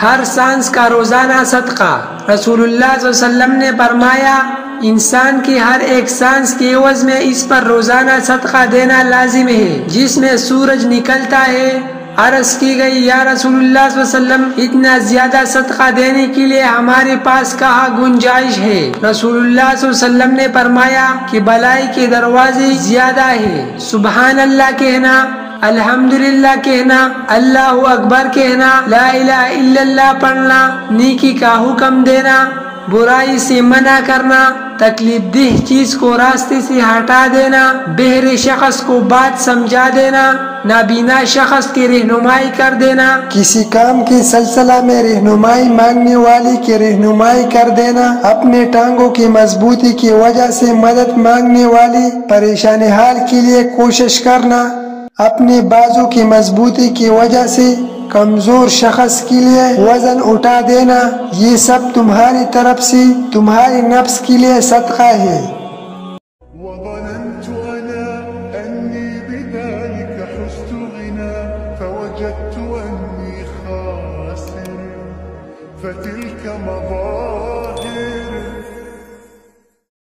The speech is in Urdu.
ہر سانس کا روزانہ صدقہ۔ رسول اللہ صلی اللہ علیہ وسلم نے فرمایا انسان کی ہر ایک سانس کے عوض میں اس پر روزانہ صدقہ دینا لازم ہے جس میں سورج نکلتا ہے۔ عرض کی گئی یا رسول اللہ صلی اللہ علیہ وسلم اتنا زیادہ صدقہ دینے کے لیے ہمارے پاس کہاں گنجائش ہے؟ رسول اللہ صلی اللہ علیہ وسلم نے فرمایا کہ بلائی کے دروازے زیادہ ہیں، سبحان اللہ کہنا، الحمدللہ کہنا، اللہ اکبر کہنا، لا الہ الا اللہ پڑھنا، نیکی کا حکم دینا، برائی سے منع کرنا، تکلیف دہ چیز کو راستے سے ہٹا دینا، بہرے شخص کو بات سمجھا دینا، نابینا شخص کی رہنمائی کر دینا، کسی کام کے سلسلہ میں رہنمائی مانگنے والے کی رہنمائی کر دینا، اپنے ٹانگوں کی مضبوطی کی وجہ سے مدد مانگنے والی پریشان حال کے لیے کوشش کرنا، اپنے بازو کی مضبوطی کی وجہ سے کمزور شخص کے لیے وزن اٹھا دینا، یہ سب تمہاری طرف سے تمہارے نفس کے لیے صدقہ ہے۔ وظننت أنا أني بذلك حزت غنى فوجدت أني خاسر فتلك مظاهر